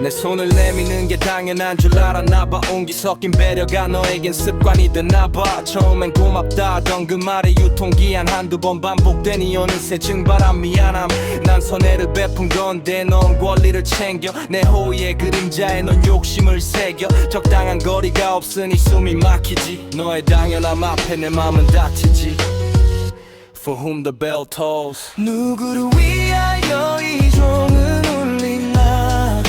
내 손을 내미는 게 당연한 줄 알았나봐. 온기 섞인 배려가 너에겐 습관이 됐나봐. 처음엔 고맙다던 그 말에 유통기한 한두 번 반복되니 어느새 증발한 미안함. 난 선혜를 베푼 건데 넌 권리를 챙겨. 내 호의의 그림자에 넌 욕심을 새겨. 적당한 거리가 없으니 숨이 막히지. 너의 당연함 앞에 내 맘은 다치지. For whom the bell tolls. 누구를 위하여 이 종은 울리나.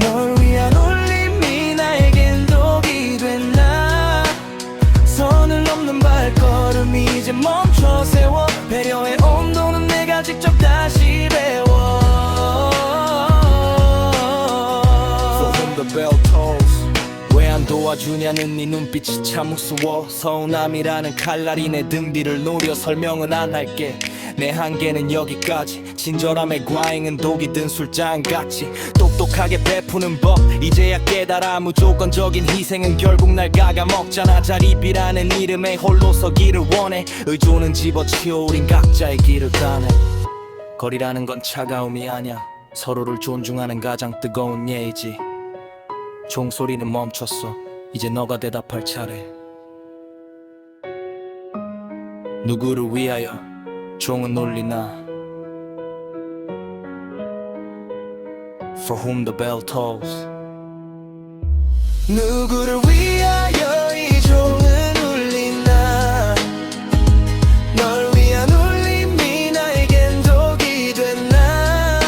널 위한 울림이 나에겐 독이 됐나. 선을 넘는 발걸음 이제 멈춰 세워. 배려의 온도는 내가 직접 다시 배워. For whom the bell tolls. 왜 안 도와주냐는 네 눈빛이 참 우스워. 서운함이라는 칼날이 내 등 뒤를 노려. 설명은 안 할게. 내 한계는 여기까지. 친절함의 과잉은 독이 든 술잔같이 똑똑하게 베푸는 법 이제야 깨달아. 무조건적인 희생은 결국 날 갉아먹잖아. 자립이라는 이름에 홀로 서기를 원해. 의존은 집어치워 우린 각자의 길을 가네. 거리라는 건 차가움이 아냐. 서로를 존중하는 가장 뜨거운 예의지. 종소리는 멈췄어. 이제 너가 대답할 차례. 누구를 위하여 종은 울리나. For whom the bell tolls. 누구를 위하여 이 종은 울리나. 널 위한 울림이 나에겐 독이 됐나.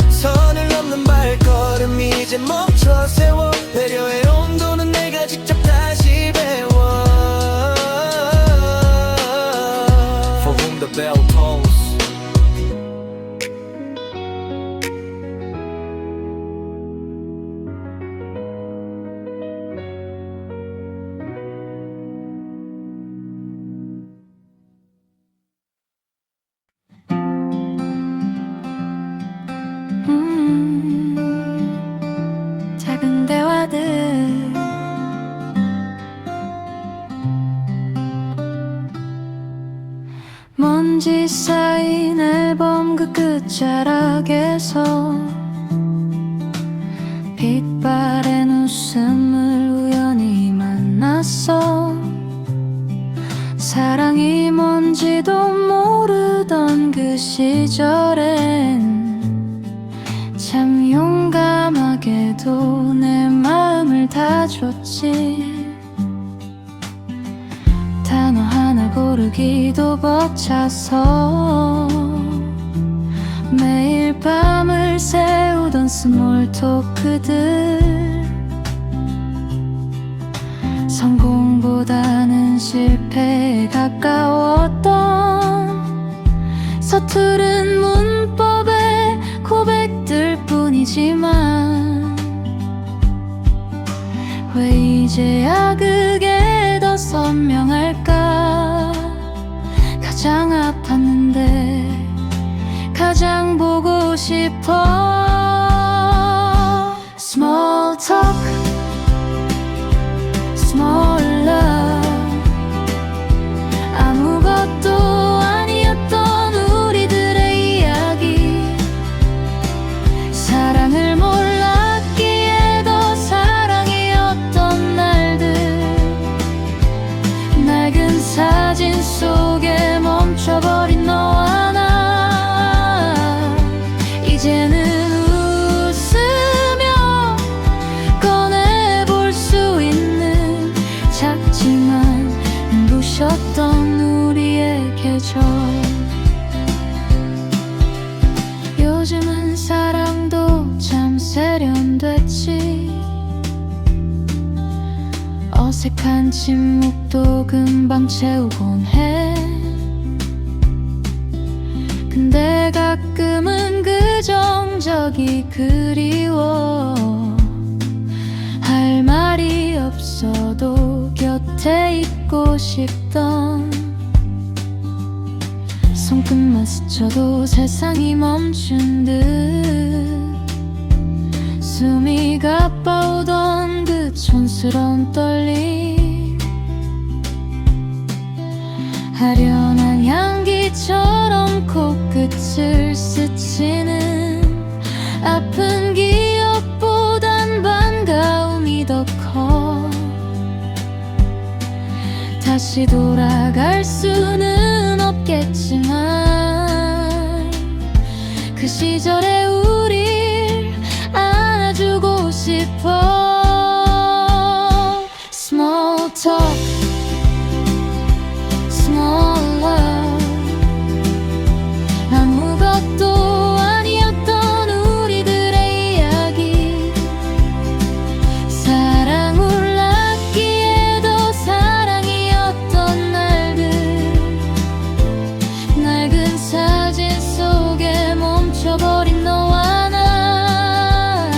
선을 넘는 발걸음 이제 멈춰 세워. 배려의 온도는 내가 직접 다시 배워. For whom the bell tolls. 작은 대화들 먼지 쌓인 앨범 그 끝자락에서 빛바랜 웃음을 우연히 만났어. 사랑이 뭔지도 모르던 그 시절엔 참 용감하게도 내 마음을 다 줬지. 단어 하나 고르기도 벅차서 매일 밤을 새우던 스몰 토크들. 성공보다는 실패에 가까웠던 서투른 문법의 고백들 뿐이지만 왜 이제야 그게 더 선명할까. 가장 아팠는데 가장 보고 싶어. Small talk, small love. 아무것도 아니었던 우리들의 이야기. 사랑을 몰랐기에 더 사랑이었던 날들. 낡은 사진 속에 멈춰버린 너와 나. 이제는 웃으며 꺼내볼 수 있는 작지만 눈부셨던 우리의 계절. 요즘은 사랑도 참 세련됐지. 어색한 침묵도 금방 채우곤 해. 근데 가끔은 그 정적이 그리워. 할 말이 없어도 곁에 있고 싶던. 손끝만 스쳐도 세상이 멈춘 듯. 숨이 가빠오던 그 촌스러운 떨림. 아련한 향기처럼 코끝을 스치는 아픈 기억. 다시 돌아갈 수는 없겠지만 그 시절의 우릴 안아주고 싶어. Small talk, small love. 아무것도 아니었던 우리들의 이야기, 사랑을 낳기에도 사랑이었던 날들. 낡은 사진 속에 멈춰버린 너와 나,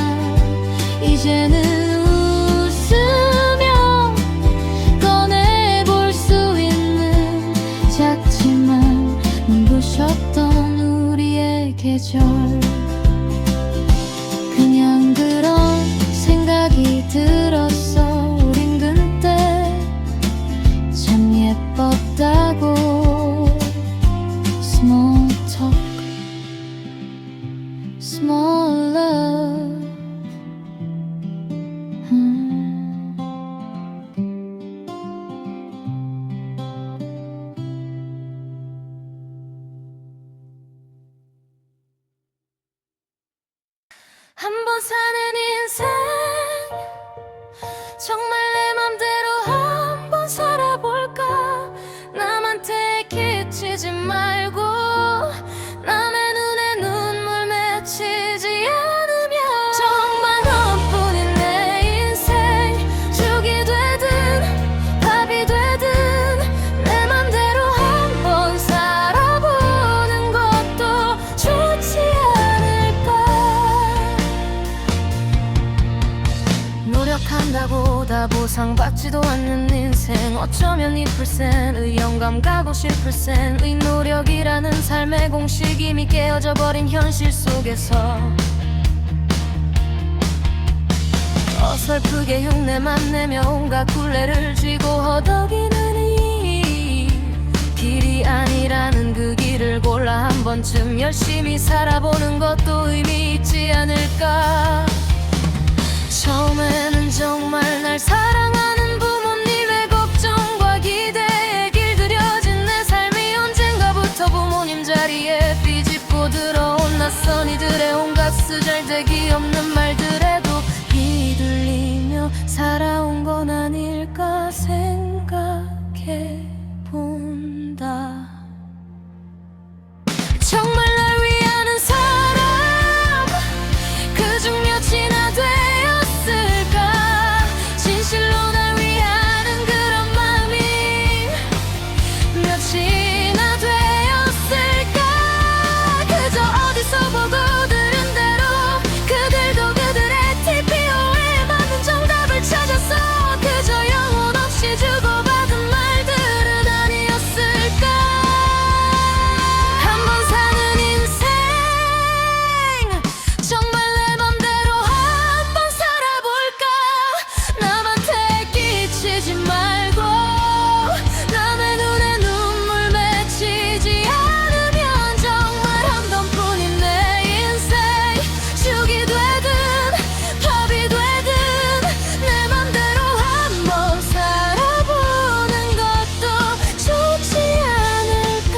이제는 웃으며 꺼내볼 수 있는 작지만 눈부셨던 우리의 계절. 그냥 그런 생각이 들었어. 우린 그때 참 예뻤다고. Small talk, small love. 한 번 사는 인생, 정말 내 맘대로 한번 살아볼까. 남한테 끼치지 말고 남의 눈에 눈물 맺히지 않으면 정말 너뿐인 내 인생. 죽이 되든 밥이 되든 내 맘대로 한번 살아보는 것도 좋지 않을까. 노력한다고 다 보상받지도 않는 인생. 어쩌면 2%의 영감 가고 싶을 센의 노력이라는 삶의 공식 이미 깨어져 버린 현실 속에서 어설프게 흉내만 내며 온갖 굴레를 쥐고 허덕이는 이 길이 아니라는 그 길을 골라 한 번쯤 열심히 살아보는 것도 의미 있지 않을까. 처음에는 정말 날 사랑하는 부모님의 걱정과 기대에 길들여진 내 삶이 언젠가부터 부모님 자리에 비집고 들어온 낯선 이들의 온갖 쓰잘데기 없는 말들에도 휘둘리며 살아온 건 아닐까 생각해 본다. 정말 날 위하는 사람 그중 몇이나 되었을까. 진실로 날 위하는 그런 마음이 몇이나 되었을까. 그저 어디서 보고 들은 대로 그들도 그들의 TPO에 맞는 정답을 찾았어. 그저 영혼 없이 주고받은 말들은 아니었을까. 한 번 사는 인생, 정말 내 맘대로 한번 살아볼까. 남한테 끼치지 말고 남의 눈에 눈물 맺히지 않으면 정말 한 번뿐인 내 인생. 죽이 되든 밥이 되든 내 맘대로 한번 살아보는 것도 좋지 않을까.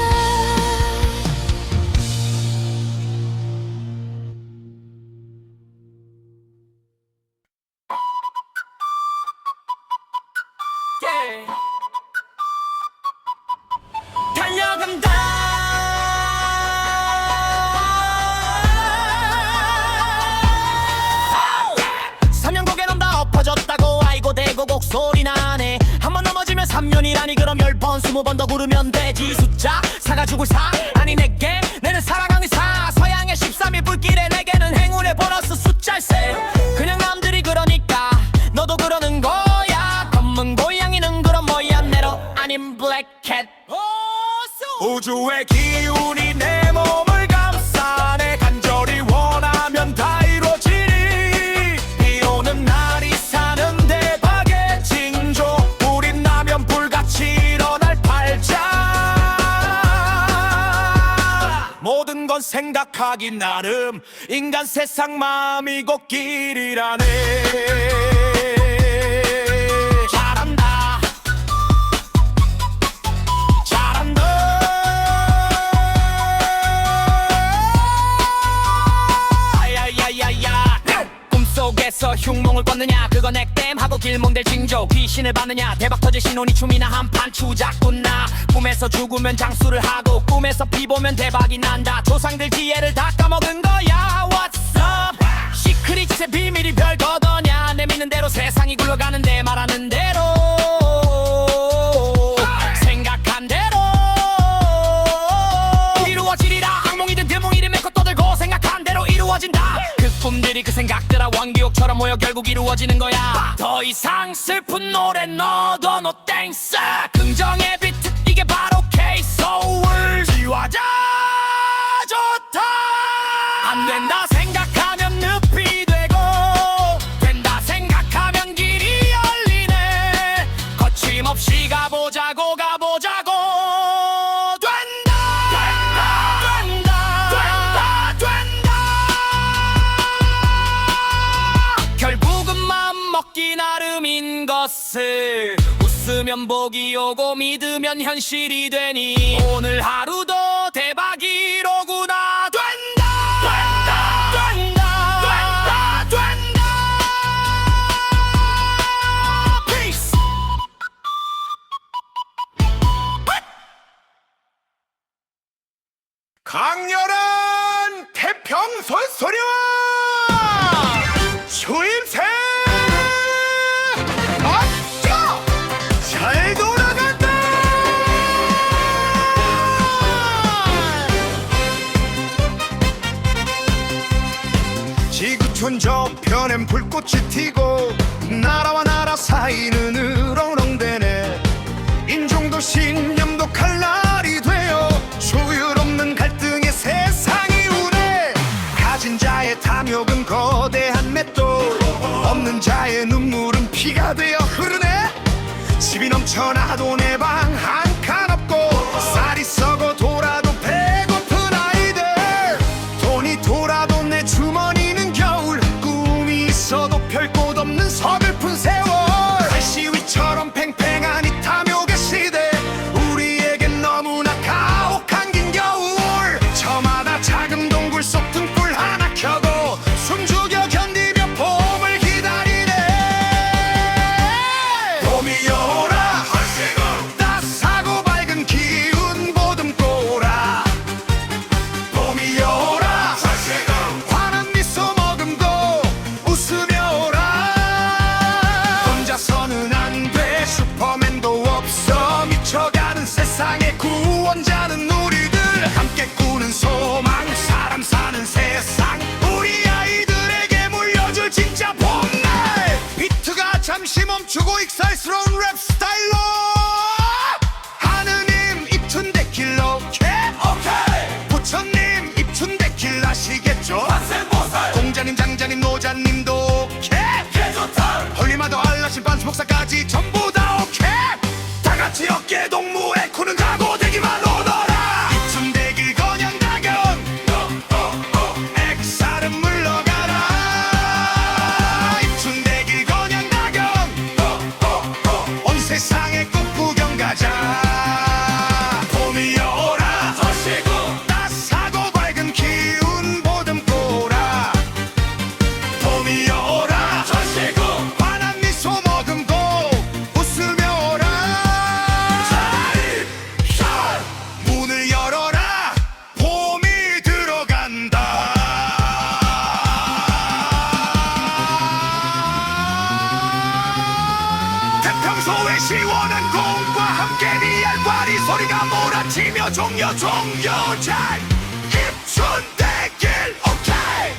달려간다. 삼년고개는 다 엎어졌다고 아이고 대고 곡소리 나네. 한 번 넘어지면 3년이라니 그럼 10번 20번 더 구르면 되지. 숫자 사가 죽을 사 아니 내게 내는 사랑하는 사. 서양의 13일 불길에 내게는 행운의 보너스 숫자세. 그냥 남들이 그러니까 너도 그러는 거야. 검은 고양이는 그런 모양 내로 아닌 블랙캣. 우주의 기운이 내 몸을 감싸네. 간절히 원하면 다 이루어지니. 비 오는 날이 사는 대박의 징조. 우린 나면 불같이 일어날 팔자. 모든 건 생각하기 나름. 인간 세상 마음이고 길이라네. 잘한다. 흉몽을 꿨느냐 그건 액땜하고 길몽될 징조 귀신을 받느냐 대박 터질 신혼이 춤이나 한판 추작꾼나 꿈에서 죽으면 장수를 하고 꿈에서 비 보면 대박이 난다 조상들 지혜를 다 까먹은 거야 What's up 시크릿의 비밀이 별거더냐 내미는 대로 세상이 굴러가는데 말하는 대로 생각한 대로 이루어지리라 악몽이든 드몽이든 메꿔 떠들고 생각한 대로 이루어진다 그 꿈들이 그 생각들아 원기옥처럼 모여 결국 이루어지는 거야 더 이상 슬픈 노래 넣어도 no thanks 긍정의 비트 이게 바로 K-Soul 지화자 좋다 안 된다 생각하면 늪이 되고 된다 생각하면 길이 열리네 거침없이 가보자고 가보자고 된다 결국은 맘먹기 나름인 것을 웃으면 복이 오고 믿으면 현실이 되니 오늘 하루도 대박이로구나 된다 Peace 강렬한 태평선 소리와 추임새 앞서 잘 돌아간다 지구촌 저편엔 불꽃이 튀고 나라와 나라 사이는 으렁렁대네 인종도 신념도 칼날이 되어 조율 없는 갈등의 세상이 우네 가진 자의 탐욕은 거대한 맷돌 없는 자의 눈물은 피가 되어 흐르네 집이 넘쳐나도 내 방 한 칸 없고 쌀이 썩어 돌아도 배고픈 아이들 돈이 돌아도 내 주머니는 겨울 꿈이 있어도 별 곳 없는 서글픈 세월 갈시위처럼 팽팽한 이 탐욕의 시대 우리에겐 너무나 가혹한 긴 겨울 저마다 작은 동굴 속 등불 하나 켜고 숨죽여 견디며 봄을 기다리네 봄이 오라 따스하고 밝은 기운 보듬고라 봄이 오라 환한 미소 머금고 웃으며 오라 혼자서는 안 돼 슈퍼맨도 없어 미쳐가는 세상의 구원자는 우리들 함께 꾸는 소망 사람 사는 세상 우리 아이들에게 물려줄 진짜 봄날 비트가 잠시 멈추고 익살스러운 랩 스타일로 하느님 입춘 데킬러 오케이 부처님 입춘 데킬 아시겠죠 공자님 장자님 노자님도 오케이 홀리마도 알라신 반수 목사까지 전부 다 오케이 다 같이 어깨 동무에 쿠는 각오 되기만 오너라 입춘 대길 건양 낙연 액살은 물러가라 입춘 대길 건양 낙연 온 세상에 꽃 구경 가자 봄이 오라 따스하고 밝은 기운 보듬고라 봄이 오라 환한 미소 머금고 웃으며 오라 문을 열어라 봄이 들어간다 태평소의 시원한 공과 함께 리알과리 소리가 몰아치며 종려잘 입춘 대길 오케이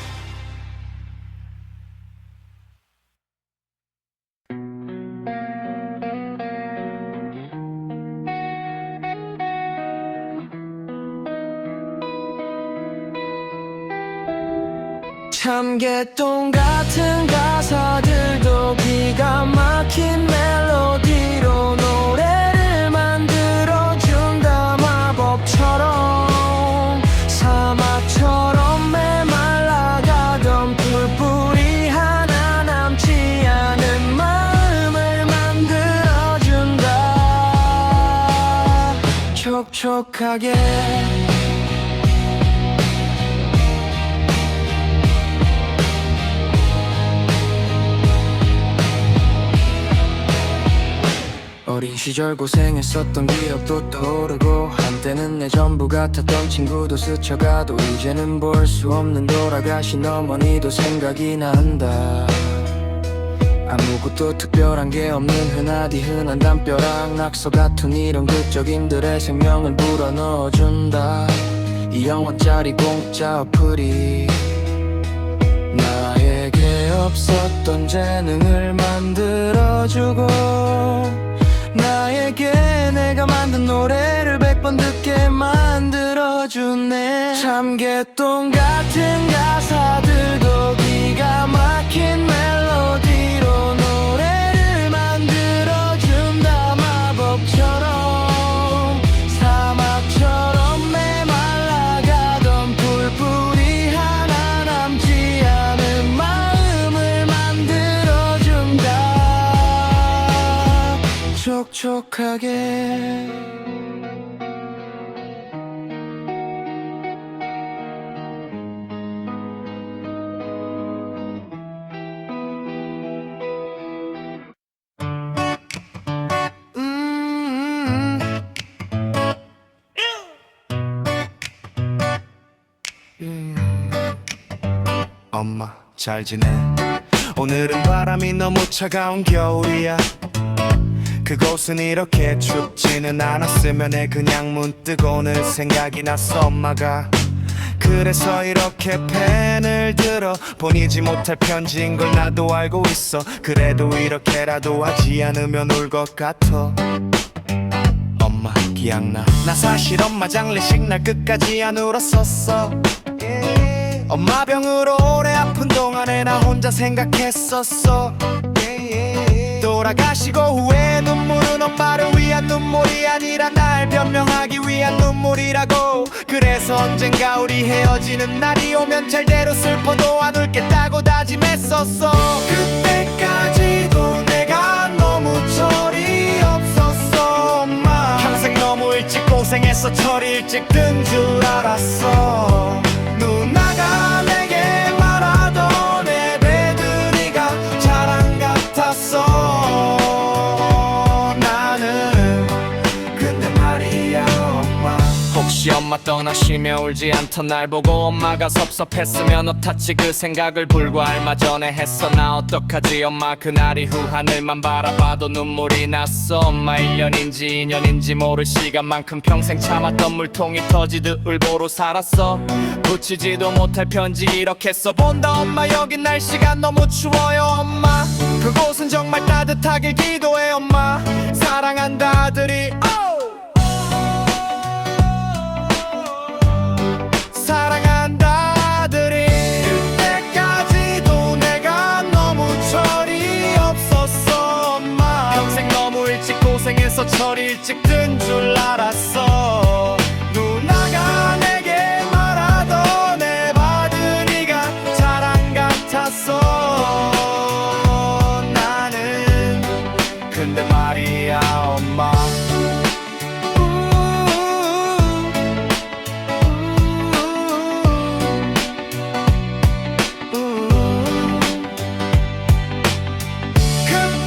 참개똥 같은 가사들도 기가 막힌 멜로디로 노래를 만들어준다 마법처럼 사막처럼 메말라가던 풀뿌리 하나 남지 않은 마음을 만들어준다 촉촉하게 어린 시절 고생했었던 기억도 떠오르고 한때는 내 전부 같았던 친구도 스쳐가도 이제는 볼 수 없는 돌아가신 어머니도 생각이 난다. 아무것도 특별한 게 없는 흔하디 흔한 담벼락 낙서 같은 이런 극적인들의 생명을 불어넣어준다. 2영원짜리 공짜 어플이 나에게 없었던 재능을 만들어주고 나에게 내가 만든 노래를 100번 듣게 만들어주네. 참개똥 같은 가사들도 기가 막힌 멜로디로 노래를 만들어준다. 마법처럼 사막처럼 메말라가던 불불이 하나 남지 않은 마음을 만들어준다. 촉촉하게 엄마 잘 지내? 오늘은 바람이 너무 차가운 겨울이야. 그곳은 이렇게 춥지는 않았으면 해. 그냥 문득 오늘 생각이 났어. 엄마가 그래서 이렇게 펜을 들어 보내지 못할 편지인 걸 나도 알고 있어. 그래도 이렇게라도 하지 않으면 울 것 같아. 엄마 기억나? 나 사실 엄마 장례식 날 끝까지 안 울었었어. 엄마 병으로 오래 아픈 동안에 나 혼자 생각했었어. 돌아가시고 후에 눈물은 엄마를 위한 눈물이 아니라 날 변명하기 위한 눈물이라고. 그래서 언젠가 우리 헤어지는 날이 오면 절대로 슬퍼도 안 울겠다고 다짐했었어. 그때까지도 내가 너무 철이 없었어. 엄마 평생 너무 일찍 고생해서 철이 일찍 든 줄 알았어. 누나가 내게 말하던 애들이가 자랑 같았어. 나는 근데 말이야 엄마, 혹시 엄마 떠나시며 울지 않던 날 보고 엄마가 섭섭했으면 어탔지. 그 생각을 불과 얼마 전에 했어. 나 어떡하지. 엄마 그날 이후 하늘만 바라봐도 눈물이 났어. 엄마 1년인지 2년인지 모를 시간만큼 평생 참았던 물통이 터지듯 울보로 살았어. 붙이지도 못할 편지 이렇게 써본다. 엄마 여긴 날씨가 너무 추워요. 엄마 그곳은 정말 따뜻하길 기도해. 엄마 사랑한다 아들이. 사랑한다 아들이. 그때까지도 내가 너무 철이 없었어. 엄마 평생 너무 일찍 고생해서 철이 일찍 든 줄 알았어. 누나가 내게 말하던 내 바들이가 자랑 같았어. 나는 근데 말이야 엄마.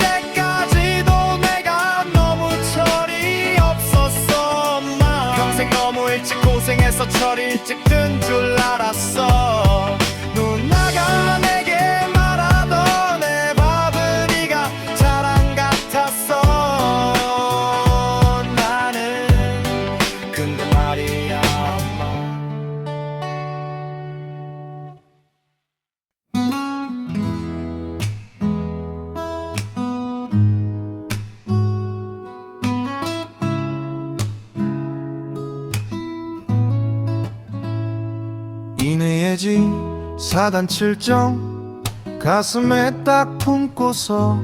그때까지도 내가 너무 철이 없었어. 엄마 평생 너무 일찍 고생해서 철이 일찍 든 줄 알았어. 누나가 내게 말하던 내 바들이가 자랑 같았어. 나는 근데 말이야 엄마. 이내의 집 사단 7정 가슴에 딱 품고서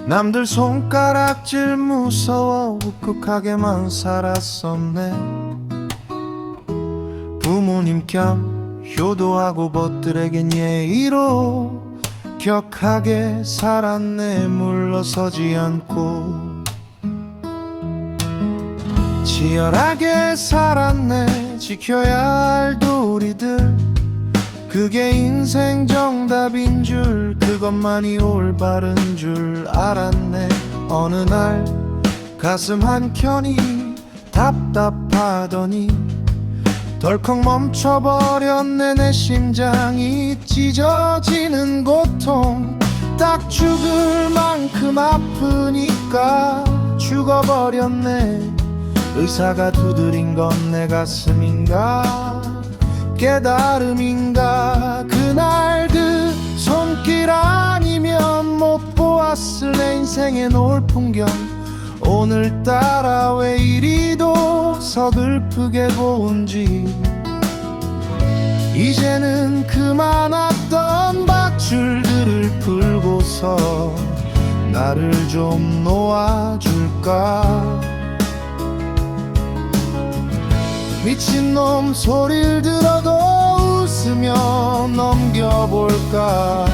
남들 손가락질 무서워 욱욱하게만 살았었네. 부모님 겸 효도하고 벗들에겐 예의로 격하게 살았네. 물러서지 않고 치열하게 살았네. 지켜야 할 도리들 그게 인생 정답인 줄, 그것만이 올바른 줄 알았네. 어느 날 가슴 한켠이 답답하더니 덜컥 멈춰버렸네. 내 심장이 찢어지는 고통, 딱 죽을 만큼 아프니까 죽어버렸네. 의사가 두드린 건 내 가슴인가 깨달음인가. 그날 그 손길 아니면 못 보았을 내 인생의 노을 풍경, 오늘따라 왜 이리도 서글프게 보은지. 이제는 그만 왔던 밧줄들을 풀고서 나를 좀 놓아줄까. 미친놈 소리를 들어도 웃으며 넘겨볼까.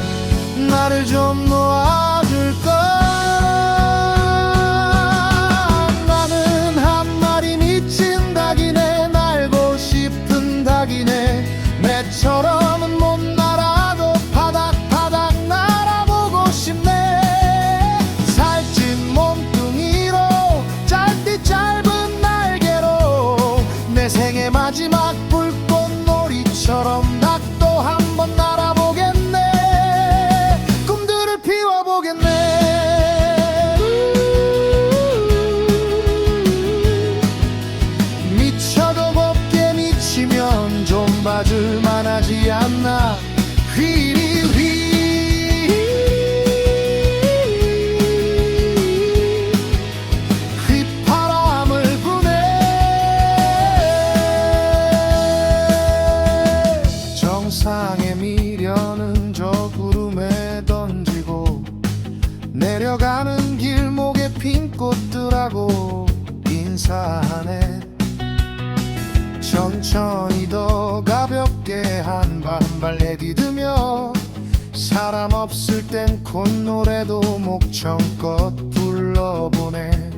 나를 좀 놓아줄까. 나는 한 마리 미친 닭이네. 날고 싶은 닭이네. 매처럼은 못 날아도 바닥바닥 날아보고 싶네. 살찐 몸뚱이로 짧디 짧은 날개로 내 생의 마지막 불꽃놀이처럼 닭도 한번 날아보겠네. 꿈들을 피워보겠네. 미쳐도 곱게 미치면 좀 봐줄만 하지 않나. 휘바람을 부네. 정상의 미련은 저 구름에 던지고 내려가는 길목에 핀 꽃들하고 인사하네. 천천히 더 가볍게 한 발 한 발 내디디며 사람 없을 땐 콧노래도 목청껏 불러보네.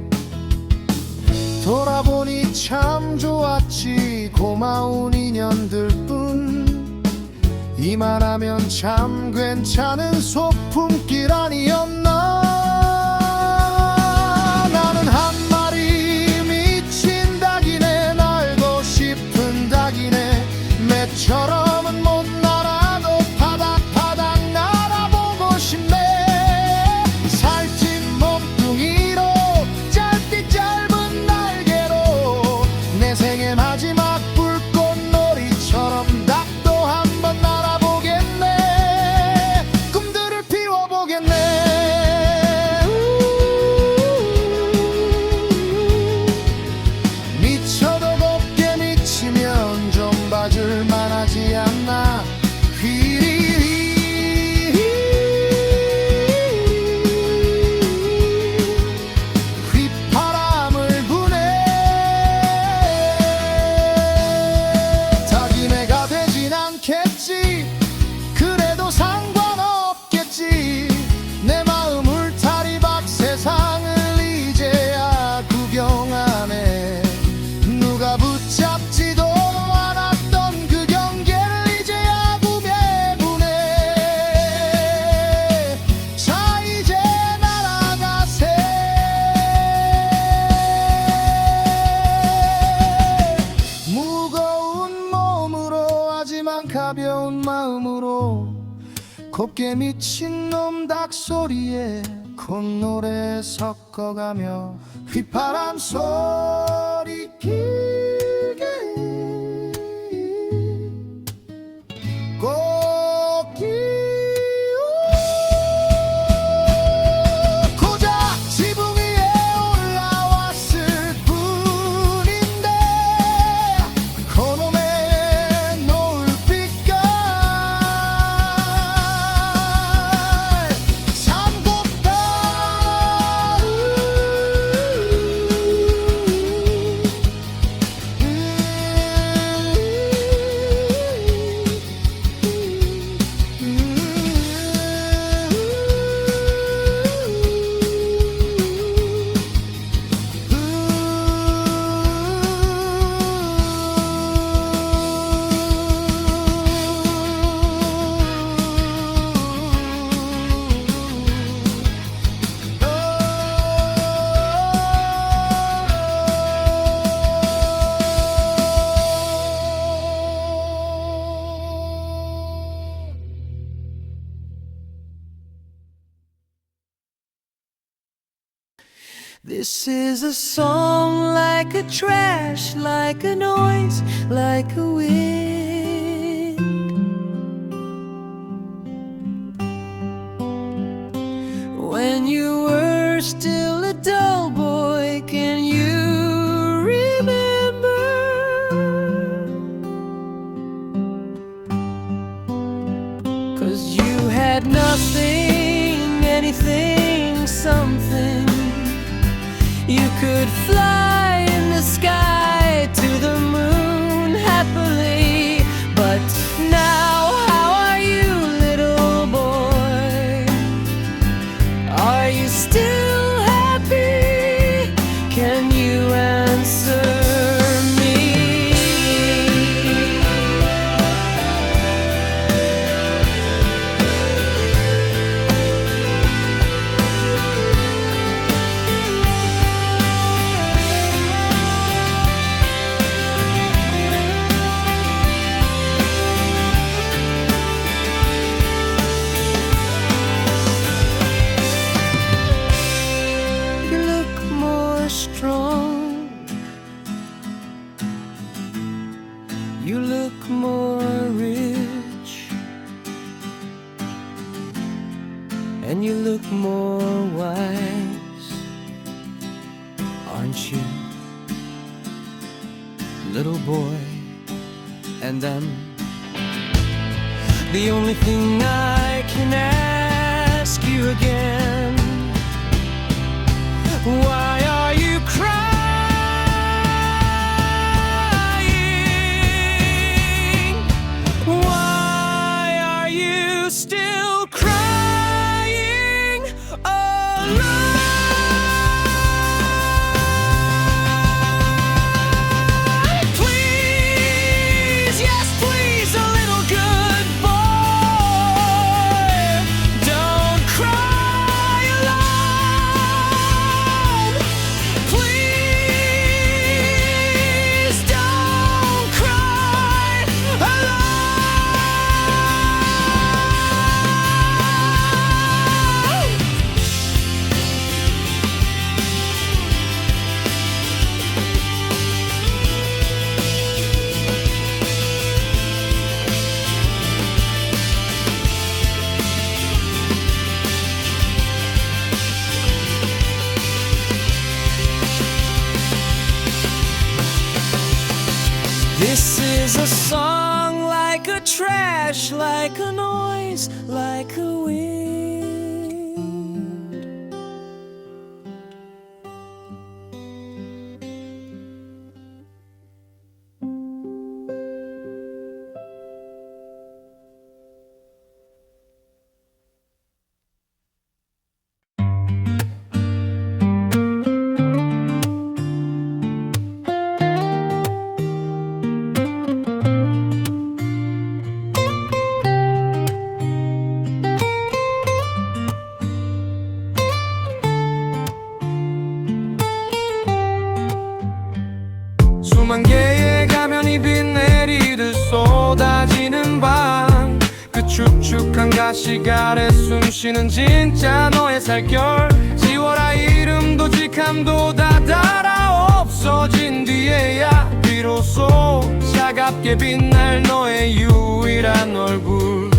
돌아보니 참 좋았지. 고마운 인연들 뿐. 이만하면 참 괜찮은 소풍길 아니었나. 나는 한 마리 미친 닭이네. 날고 싶은 닭이네. 매처럼은 못 날아도 바닥바닥 날아보고 싶네. 살찐 몸뚱이로 짧디 짧은 날개로 내 생의 마지막 불꽃놀이처럼 닭도 한번 날아보겠네. 꿈들을 피워보겠네. 미쳐도 곱게 미치면 좀 봐줄만 하지 않나. 휘바람을 부네. 닭이네가 되진 않겠지. 그래도 상관없겠지. 내 마음 울타리박 세상을 이제야 구경하네. 누가 붙잡지도 않았던 그 경계를 이제야 구매부네. 자 이제 날아가세. 무거운 몸으로 하지만 가벼운 마음으로 곱게 미친 놈 닭소리에 콧노래 섞어가며 휘바람 소리 길게 꽃길 고작 지붕 위에 올라왔을 뿐인데 그놈의 노을빛깔 참 곱다. This is a song like a trash, like a noise, like a wind. When you were still a dull boy, can you remember? Cause you had nothing, anything, something. You could fly in the sky to the moon happily. But now, how are you, little boy? Are you still happy? Can you answer me? You look more strong. You look more rich. And you look more wise, aren't you, little boy? And the only thing I can ask you again, why are you crying? Why are you still crying alone? Please, yes please, a little good boy, don't cry alone. Please don't cry alone. This is a song like a trash, like a noise, like a wind. 수만 개의 가면이 비 내리듯 쏟아지는 밤, 그 축축한 가식 아래 숨쉬는 진짜 너의 살결. 지워라 이름도 직함도 다 달아 없어진 뒤에야 비로소 차갑게 빛날 너의 유일한 얼굴.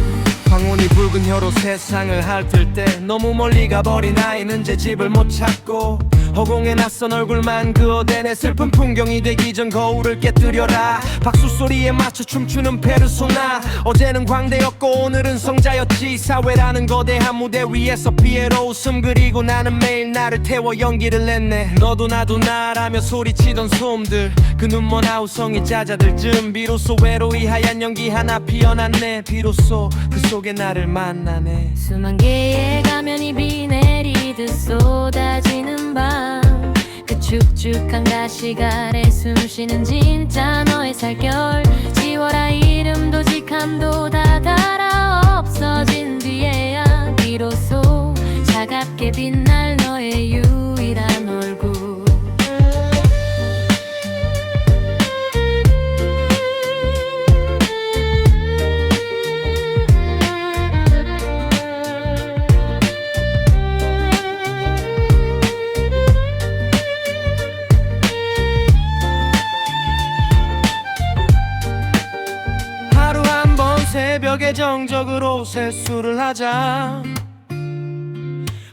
황혼이 붉은 혀로 세상을 핥을 때 너무 멀리 가버린 아이는 제 집을 못 찾고, 허공에 낯선 얼굴만 그어대 내 슬픈 풍경이 되기 전 거울을 깨뜨려라. 박수 소리에 맞춰 춤추는 페르소나. 어제는 광대였고 오늘은 성자였지. 사회라는 거대한 무대 위에서 피에로 웃음 그리고 나는 매일 나를 태워 연기를 냈네. 너도 나도 나라며 소리치던 소음들, 그 눈먼 아우성이 잦아들 즈음 비로소 외로이 하얀 연기 하나 피어났네. 비로소 그 속에 나를 만나네. 수만 개의 가면이 비 내리듯 쏟아지는 밤, 그 축축한 가식 아래 숨쉬는 진짜 너의 살결. 지워라 이름도 직함도 다 달아 없어진 뒤에야 비로소 차갑게 빛날 너의 유일한 얼굴. 새벽에 정적으로 세수를 하자.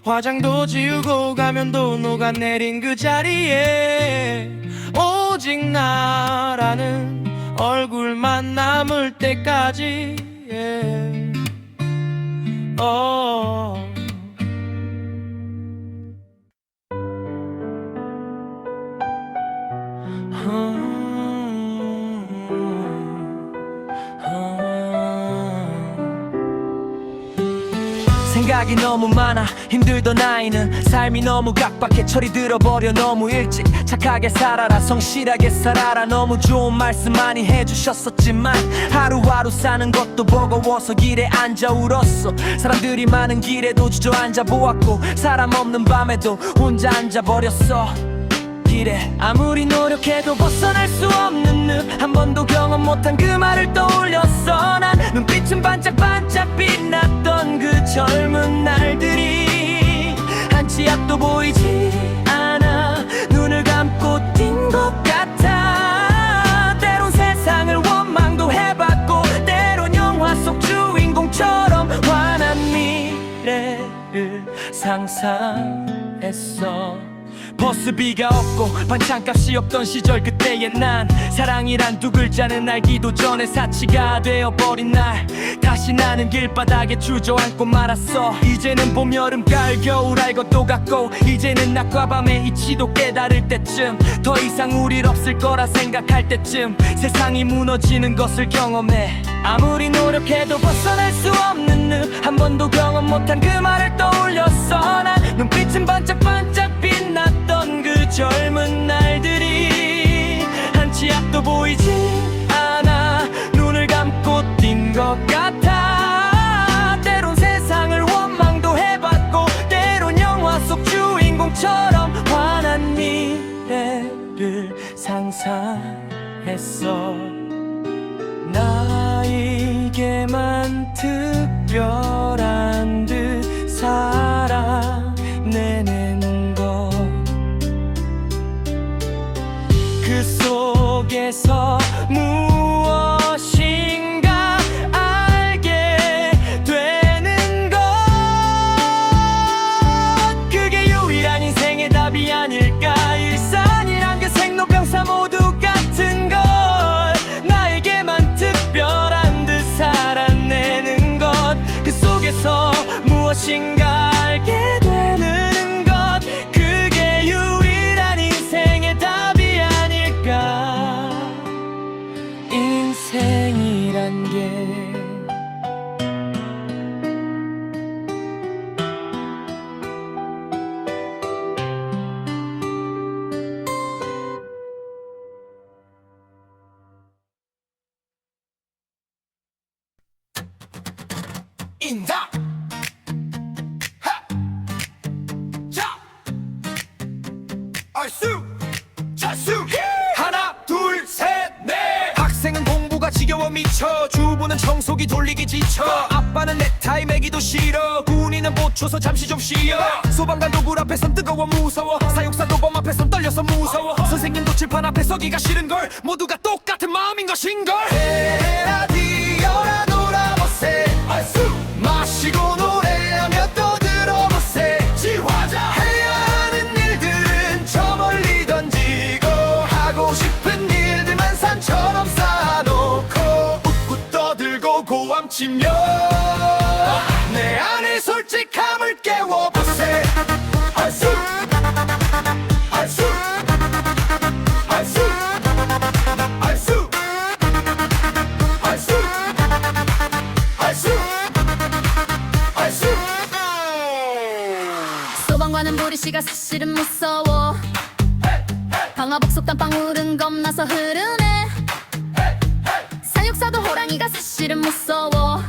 화장도 지우고 가면도 녹아내린 그 자리에 오직 나라는 얼굴만 남을 때까지 생각이 너무 많아 힘들던 나이는 삶이 너무 각박해 철이 들어버려 너무 일찍 착하게 살아라 성실하게 살아라 너무 좋은 말씀 많이 해주셨었지만 하루하루 사는 것도 버거워서 길에 앉아 울었어 사람들이 많은 길에도 주저앉아 보았고 사람 없는 밤에도 혼자 앉아버렸어 길에 아무리 노력해도 벗어날 수 없는 늪 한 번도 경험 못한 그 말을 떠올렸어 난 눈빛은 반짝반짝 빛났던 그 젊은 날들이 한 치 앞도 보이지 않아 눈을 감고 뛴 것 같아 때론 세상을 원망도 해봤고 때론 영화 속 주인공처럼 환한 미래를 상상했어 버스비가 없고 반찬값이 없던 시절 그때의 난 사랑이란 두 글자는 알기도 전에 사치가 되어버린 날 다시 나는 길바닥에 주저앉고 말았어 이제는 봄 여름 가을 겨울 알 것도 같고 이제는 낮과 밤의 이치도 깨달을 때쯤 더 이상 우릴 없을 거라 생각할 때쯤 세상이 무너지는 것을 경험해 아무리 노력해도 벗어날 수 없는 늪 한 번도 경험 못한 그 말을 떠올렸어 난 눈빛은 반짝반짝 빛났던 그 젊은 날들이 한 치 앞도 보이지 않아 눈을 감고 뛴 것 같아 때론 세상을 원망도 해봤고 때론 영화 속 주인공처럼 환한 미래를 상상했어 나에게만 특별한 듯 살아내는 것 그 속에서 무엇인가 알게 되는 것 그게 유일한 인생의 답이 아닐까 일산이란 그 생로병사 모두 같은 걸 나에게만 특별한 듯 살아내는 것 그 속에서 무엇인가 알게 되는 것 그게 유일한 인생의 답이 아닐까 인생이란 게 인다 자 얼쑤 자쑤 하나 둘 셋 넷 학생은 공부가 지겨워 미쳐 주부는 청소기 돌리기 지쳐 아빠는 넥타이 매기도 싫어 군인은 보초서 잠시 좀 쉬어 소방관 도굴 앞에선 뜨거워 무서워 사육사 도범 앞에선 떨려서 무서워 선생님도 칠판 앞에 서기가 싫은걸 모두가 똑같은 마음인 것인걸 라디오라 놀아보세 얼쑤 마시고 노래하며 또 들어보세 지화자 해야 하는 일들은 저 멀리 던지고 하고 싶은 일들만 산처럼 쌓아놓고 웃고 떠들고 고함치며 내 안의 솔직함을 깨워보세 얼쑤 얼쑤 얼쑤 얼쑤 얼쑤 얼쑤 소방관은 보리씨가 사실은 무서워 방화복 속단 방울은 겁나서 흐르네 사육사도 호랑이가 사실은 무서워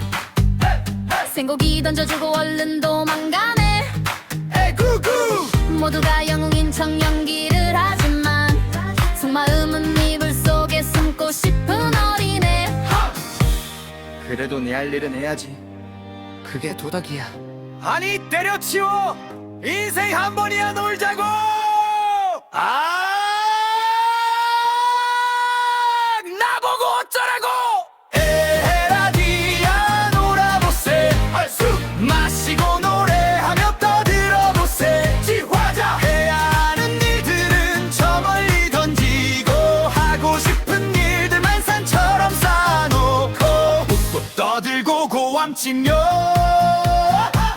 생고기 던져주고 얼른 도망가네 에구구 모두가 영웅인 척 연기를 하지만 속마음은 이불 속에 숨고 싶은 어린애 그래도 내 할 일은 해야지 그게 도덕이야 아니 때려치워 인생 한 번이야 놀자고 나보고 어쩌라고 에라디야 고함치며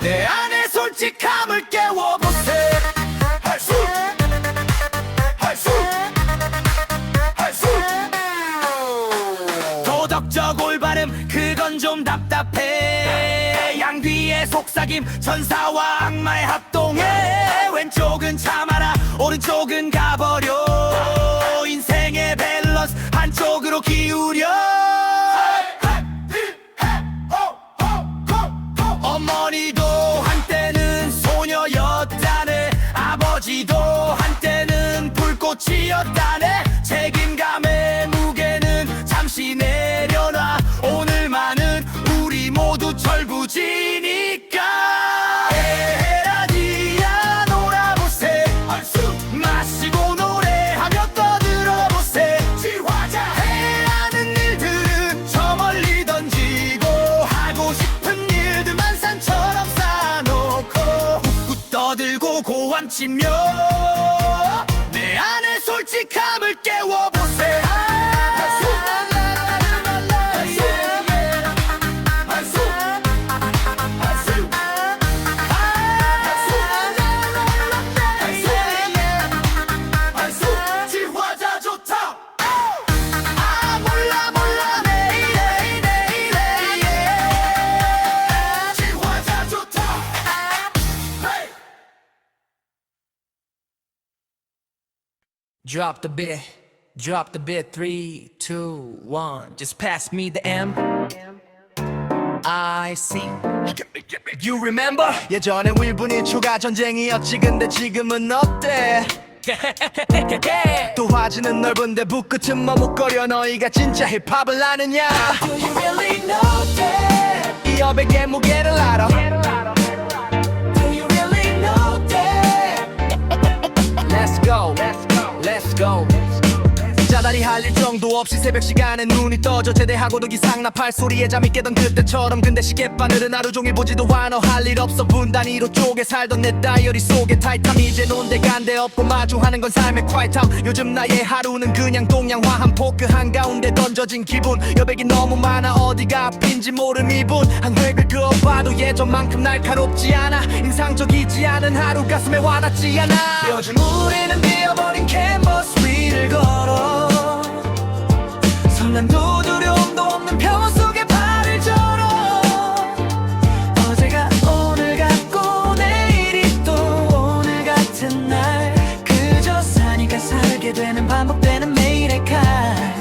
내 안의 솔직함을 깨워보세. 할수 할수 할수 도덕적 올바름 그건 좀 답답해. 양귀의 속삭임 천사와 악마의 합동해. 왼쪽은 참아라 오른쪽은 가버려. 인생의 밸런스 한쪽으로 기울여. 어머니도 한때는 소녀였다네. 아버지도 한때는 불꽃이었다네. 책임감의 무게는 잠시 내려놔. 오늘만은 우리 모두 철부지니까. 에라디야 놀아보세. 마시고 노래하며 떠들어보세. 지화자 해야 하는 일들은 저 멀리 던지고 하고 싶은 일들만 산처럼 쌓아놓고 웃고 떠들고 고함치며 내 안의 솔직함을 깨워보세. 지화자 좋다. 아 몰라 몰라 내일 지화자 좋다. Drop the beat, drop the beat. 3, 2, 1. Just pass me the M. I see. You remember? 예전엔 wil분이 추가 전쟁이었지. 근데 지금은 어때? 또 화지는 넓은데 북끝은 머뭇거려. 너희가 진짜 힙합을 아느냐? Do you really know that? 이 여백의 무게를 알아. Do you really know that? Let's go, let's go. 자다리 할 일 정도 없이 새벽 시간에 눈이 떠져. 제대하고도 기상납할 소리에 잠이 깨던 그때처럼. 근데 시계바늘은 하루 종일 보지도 않아. 할 일 없어 분단위로 쪼개 살던 내 다이어리 속에 타이탐. 이제 논데간데 없고 마주하는 건 삶의 콰이탐. 요즘 나의 하루는 그냥 동양화 한 포크 한가운데 던져진 기분. 여백이 너무 많아 어디가 앞인지 모름 이분. 한 획을 그어봐도 예전만큼 날카롭지 않아. 인상적이지 않은 하루 가슴에 와닿지 않아. 요즘 우리는 비어버린 캔버스 위를 걸어. 설렘도 두려움도 없는 평화 속에 발을 절어. 어제가 오늘 같고 내일이 또 오늘 같은 날. 그저 사니까 살게 되는 반복되는 매일의 칼.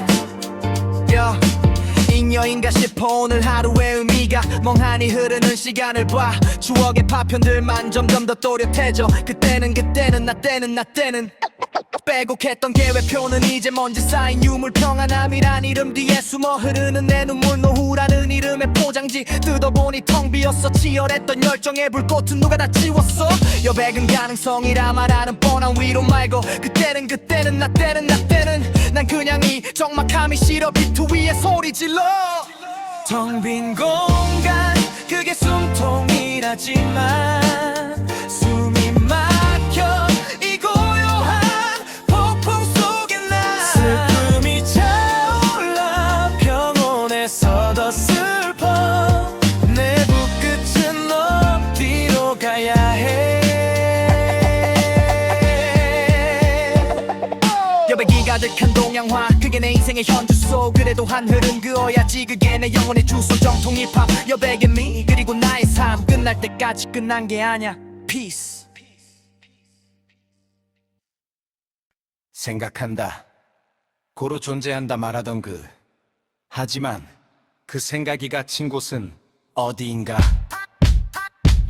잉여인가 싶어 오늘 하루의 의미가. 멍하니 흐르는 시간을 봐. 추억의 파편들만 점점 더 또렷해져. 그때는 나 때는 빼곡했던 계획표는 이제 먼지 쌓인 유물. 평안함이란 이름 뒤에 숨어 흐르는 내 눈물. 노후라는 이름의 포장지 뜯어보니 텅 비었어. 치열했던 열정의 불꽃은 누가 다 지웠어. 여백은 가능성이라 말하는 뻔한 위로 말고. 그때는 나 때는 난 그냥 이 적막함이 싫어. 비트 위에 소리 질러. 텅 빈 공간 그게 숨통이라지만 숨이 막혀 이 고요한 폭풍 속에 나. 슬픔이 차올라 평온에서 더 슬퍼. 내 북끝은 어디로 가야 해. 여백이 가득한 동양화 그게 내 인생의 현주소. 그래도 한 흐름 그어야지 그게 내 영혼의 주소. 정통 힙합 여백의 미 그리고 나의 삶. 끝날 때까지 끝난 게 아냐. Peace. 생각한다 고로 존재한다 말하던 하지만 그 생각이 갇힌 곳은 어디인가.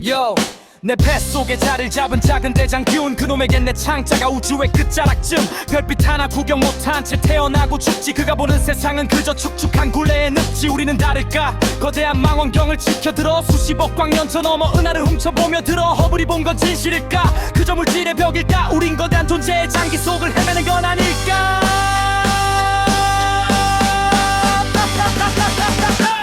Yo 내 뱃속에 자리를 잡은 작은 대장 기운. 그놈에겐 내 창자가 우주의 끝자락쯤. 별빛 하나 구경 못한 채 태어나고 죽지. 그가 보는 세상은 그저 축축한 굴레의 늪지. 우리는 다를까 거대한 망원경을 지켜들어. 수십억 광년 저 넘어 은하를 훔쳐보며 들어. 허블이 본 건 진실일까 그저 물질의 벽일까. 우린 거대한 존재의 장기 속을 헤매는 건 아닐까.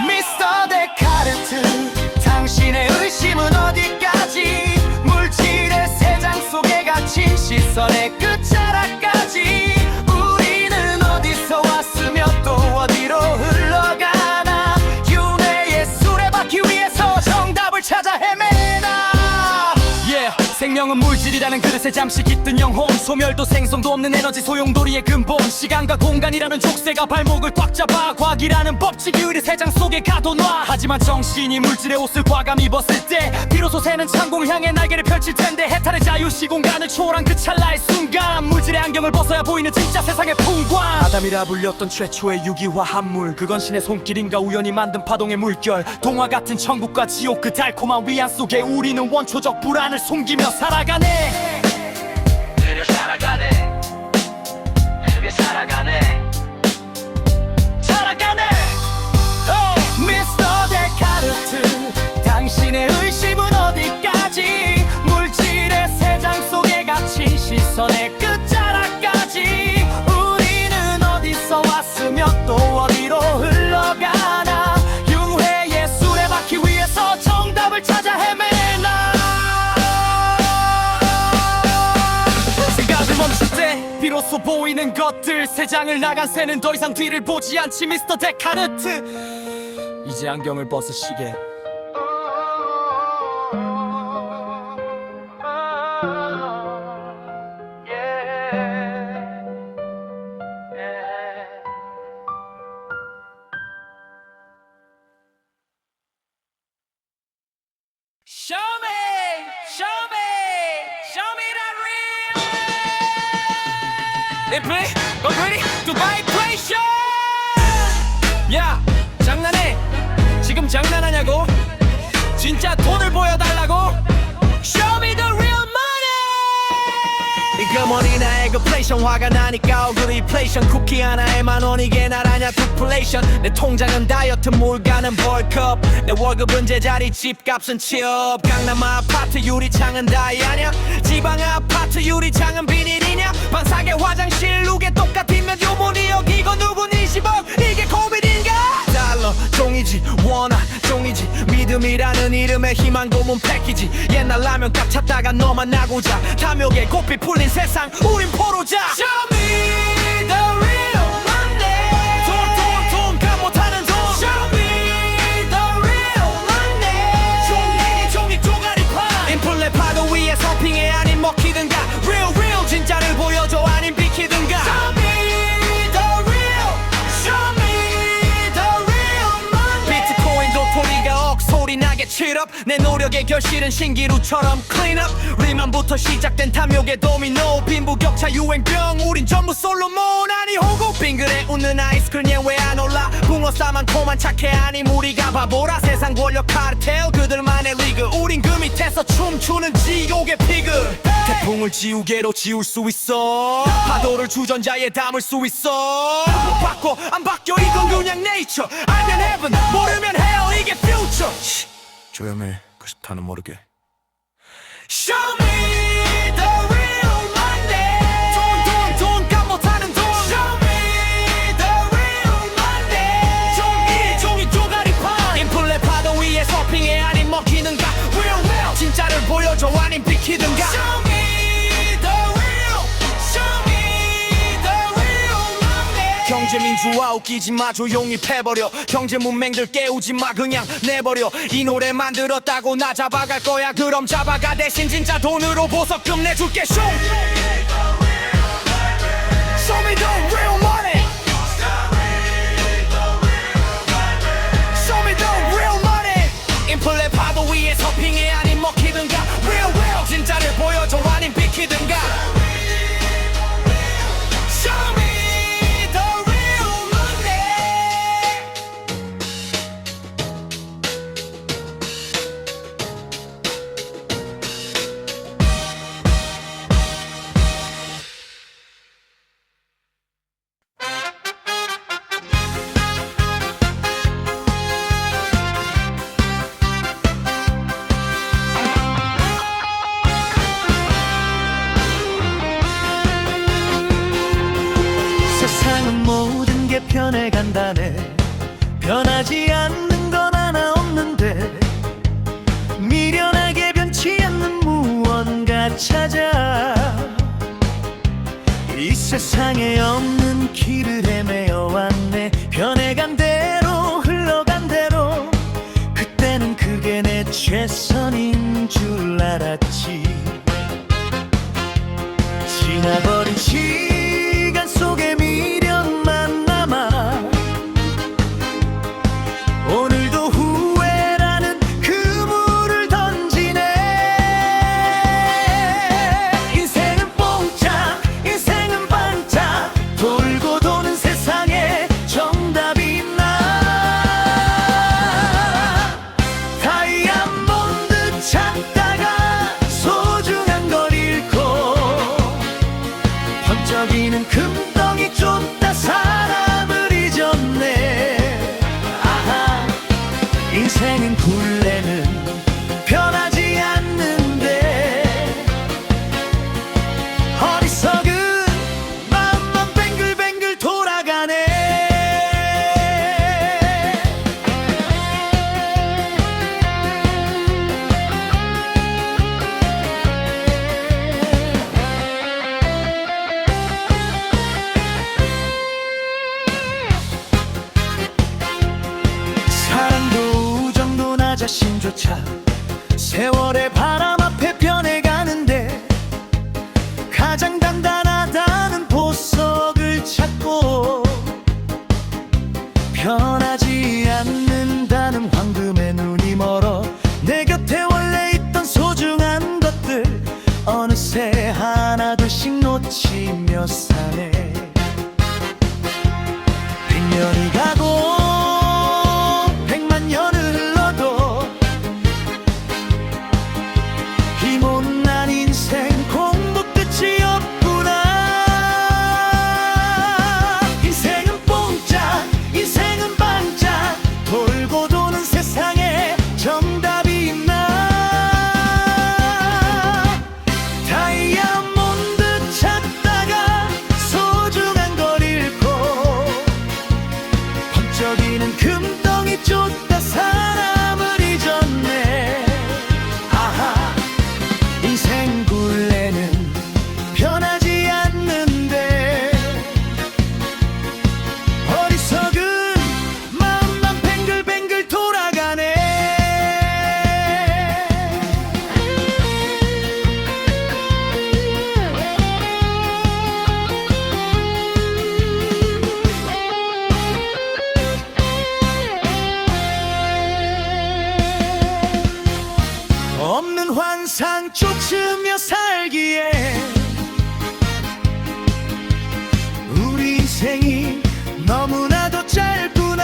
미스터 데카르트 당신의 의심은 어디까지. 물질의 세상 속에 갇힌 시선의 끝자락까지. 우리는 어디서 왔으며 또 어디로 흘러가나. 윤회의 수레바퀴 위에서 운명은 물질이라는 그릇에 잠시 깃든 영혼, 소멸도 생성도 없는 에너지 소용돌이의 근본, 시간과 공간이라는 족쇄가 발목을 꽉 잡아 과학이라는 법칙이 의리 세장 속에 가둬놔. 하지만 정신이 물질의 옷을 과감히 벗을 때 비로소 새는 창공을 향해 날개를 펼칠 텐데, 해탈의 자유 시공간을 초월한 그 찰나의 순간 물질의 안경을 벗어야 보이는 진짜 세상의 풍광. 아담이라 불렸던 최초의 유기화 합물, 그건 신의 손길인가 우연히 만든 파동의 물결. 동화 같은 천국과 지옥 그 달콤한 위안 속에 우리는 원초적 불안을 숨기며 살아가네. 느려 살아가네. 크게 살아가네. 살아가네. 미스터 데카르트, 당신의 의심은 어디까지? 물질의 세장 속에 갇힌 시선의 끝자락까지. 우리는 어디서 왔으며 또 어디로 흘러가나? 융회의 수레바퀴 위에서 정답을 찾아 헤매나? 생각을 멈출 때 비로소 보이는 것들, 세 장을 나간 새는 더 이상 뒤를 보지 않지. 미스터 데카르트, 이제 안경을 벗으시게. Show me, show me, show me that real. Simply, go pretty, Dubai Place Show. 야, 장난해? 지금 장난하냐고? 진짜 돈을 보여달라고? Show me the real money. 이거 머리나 에그플레이션 화가 나니까 얼굴 인플레이션, 쿠키 하나에 10,000원 이게 나라냐 두플레이션. 내 통장은 다이어트 물가는 벌컵, 내 월급은 제자리 집값은 취업. 강남 아파트 유리창은 다이아냐? 지방 아파트 유리창은 비닐이냐? 반사계 화장실 룩에 똑같으면 요문이역. 이거 누군 20억 이게 고민인가? 달러 종이지 원화 종이지, 믿음이라는 이름의 희망 고문 패키지. 옛날 라면값 찾다가 너만 나고자, 탐욕에 고삐 풀린 세상 우린 포로자. Show me the real money. 돈 값 못하는 돈. Show me the real money. 종이 쪼가리판. 인플레 파도 위에 서핑해 아님 먹히든가. Real 진짜를 보여줘 아님 비키든가. Show me the real, show me the real money. 비트코인 도토리가 억소리 나게 칠업, 내 노력의 결실은 신기루처럼 clean up. 리만부터 시작된 탐욕의 도미노, 빈부격차 유행병 우린 전부 솔로몬. 아니 호구 빙그레 웃는 아이스크림 왜 안 올라? 붕어 싸만코만 착해 아님 우리가 바보라? 세상 권력 카르텔 그들만의 리그, 우린 그 밑에서 춤추는 지옥의 피그. 태풍을 지우개로 지울 수 있어, 파도를 주전자에 담을 수 있어. 못 바꿔 안 바뀌어 이건 그냥 네이처. 알면 heaven 모르면 hell 이게 future. 조용해 그 스타는 모르게. Show me the real money. 돈 값 못하는 돈. Show me the real money. 종이 쪼가리판. 인플레 파도 위에 서핑해 아님 먹히는가. Real 진짜를 보여줘 아님 비키든가. Show me the real, show me the real money. 경제 민주화 웃기지 마 조용히 패버려. 경제 문맹들 깨우지 마 그냥 내버려. 이 노래 만들었다고 나 잡아갈 거야? 그럼 잡아가. 대신 진짜 돈으로 보석금 내줄게. Show me the real money. Show me the real money. 인플레 파도 위에 서핑해 아님 먹히든가. Real 진짜를 보여줘 아님 비키든가. Show me the real money. 세상은 모든 게 변해간다네. 변하지 않는 건 하나 없는데, 미련하게 변치 않는 무언가 찾아 이 세상에 없는 길을 헤매어 왔네. 변해간 대로 흘러간 대로, 그때는 그게 내 최선인 줄 알았지. 지나버린 시간 속에 미련만 남아 오늘도 후회라는 그물을 던지네. 인생은 뽕짝 인생은 반짝 돌고 도는 세상에 정답이 있나. 다이아몬드 찾다가 소중한 걸 잃고 번쩍이는 금덩이 쫓다 사람을 잊었네. 아하, 인생은 굴레는 변하지 않는데 어리석은 마음만 뱅글뱅글 돌아가네. 사랑도 우정도 나 자신조차 세월의 바람 앞에 변해가는데 가장 단단하다는 보석을 찾고 변하지 않는다는 황금의 눈이 멀어 내 곁에 원래 있던 소중한 것들 어느새 하나둘씩 놓치며 사네. 100년이 가고 100만 년을 흘러도 이 못난 인생 공부 끝이 없구나. 인생은 뽕짝 인생은 반짝 돌고 도는 세상에 정답이 있나. 다이아몬드 찾다가 소중한 걸 잃고 번쩍이는 금덩이 쫓다 사람을 잊었네. 아하, 인생 굴레는 변하지 않는데 어리석은 마음만 뱅글뱅글 돌아가네. 없는 환상 쫓으며 살기에 우리 인생이 너무나도 짧구나.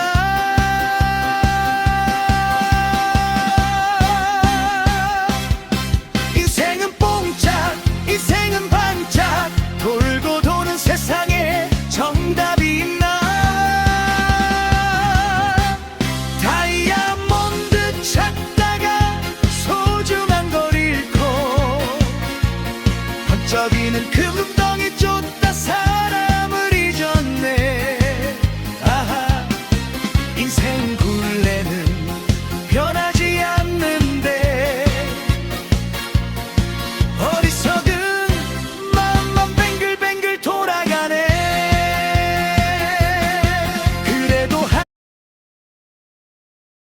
인생은 뽕짝 인생은 반짝 돌고 도는 세상에 정답이 있나. 다이아몬드 찾다가 소중한 걸 잃고 번쩍이는 금